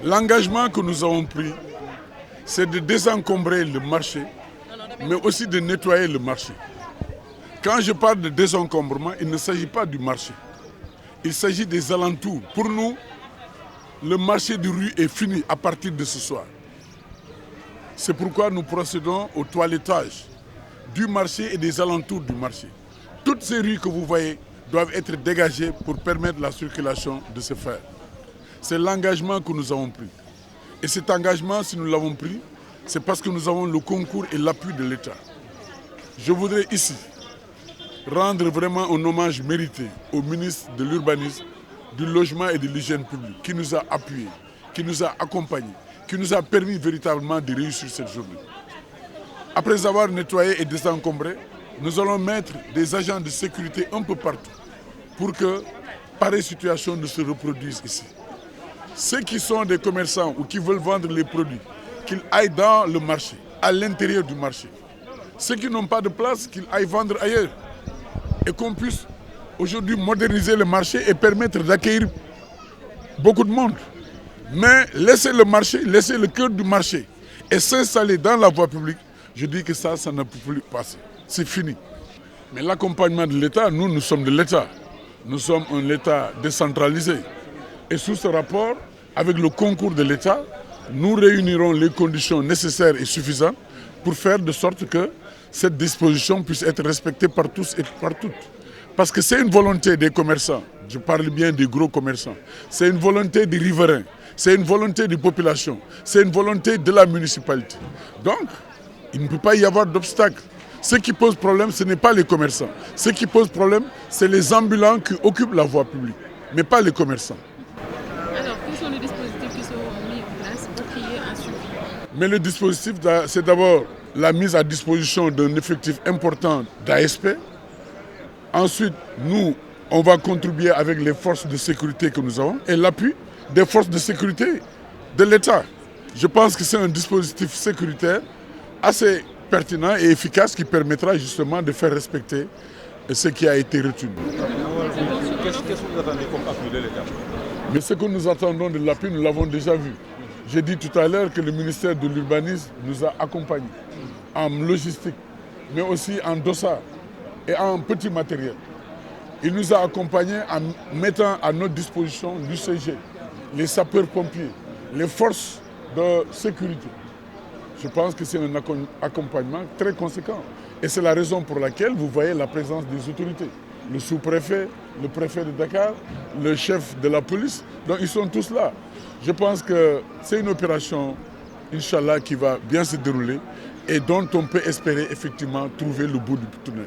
L'engagement que nous avons pris, c'est de désencombrer le marché, mais aussi de nettoyer le marché. Quand je parle de désencombrement, il ne s'agit pas du marché. Il s'agit des alentours. Pour nous, le marché de rue est fini à partir de ce soir. C'est pourquoi nous procédons au toilettage du marché et des alentours du marché. Toutes ces rues que vous voyez doivent être dégagées pour permettre la circulation de se faire. C'est l'engagement que nous avons pris. Et cet engagement, si nous l'avons pris, c'est parce que nous avons le concours et l'appui de l'État. Je voudrais ici rendre vraiment un hommage mérité au ministre de l'Urbanisme, du Logement et de l'Hygiène publique, qui nous a appuyés, qui nous a accompagnés, qui nous a permis véritablement de réussir cette journée. Après avoir nettoyé et désencombré, nous allons mettre des agents de sécurité un peu partout pour que pareille situation ne se reproduise ici. Ceux qui sont des commerçants ou qui veulent vendre les produits, qu'ils aillent dans le marché, à l'intérieur du marché. Ceux qui n'ont pas de place, qu'ils aillent vendre ailleurs. Et qu'on puisse aujourd'hui moderniser le marché et permettre d'accueillir beaucoup de monde. Mais laisser le marché, laisser le cœur du marché et s'installer dans la voie publique, je dis que ça ne peut plus passer. C'est fini. Mais l'accompagnement de l'État, nous sommes de l'État. Nous sommes un État décentralisé. Et sous ce rapport, avec le concours de l'État, nous réunirons les conditions nécessaires et suffisantes pour faire de sorte que cette disposition puisse être respectée par tous et par toutes. Parce que c'est une volonté des commerçants, je parle bien des gros commerçants, c'est une volonté des riverains, c'est une volonté des populations, c'est une volonté de la municipalité. Donc, il ne peut pas y avoir d'obstacle. Ce qui pose problème, ce n'est pas les commerçants. Ce qui pose problème, c'est les ambulants qui occupent la voie publique, mais pas les commerçants. Alors, quels sont les dispositifs qui sont mis en place pour qu'il y ait un suivi? Mais le dispositif, c'est d'abord la mise à disposition d'un effectif important d'ASP. Ensuite, nous, on va contribuer avec les forces de sécurité que nous avons et l'appui des forces de sécurité de l'État. Je pense que c'est un dispositif sécuritaire assez pertinent et efficace qui permettra justement de faire respecter ce qui a été retenu. Qu'est-ce que vous attendez comme appui de l'État? Mais ce que nous attendons de l'appui, nous l'avons déjà vu. J'ai dit tout à l'heure que le ministère de l'Urbanisme nous a accompagnés en logistique, mais aussi en dossard et en petit matériel. Il nous a accompagnés en mettant à notre disposition l'UCG, les sapeurs-pompiers, les forces de sécurité. Je pense que c'est un accompagnement très conséquent. Et c'est la raison pour laquelle vous voyez la présence des autorités. Le sous-préfet, le préfet de Dakar, le chef de la police. Donc ils sont tous là. Je pense que c'est une opération, Inch'Allah, qui va bien se dérouler et dont on peut espérer effectivement trouver le bout du tunnel.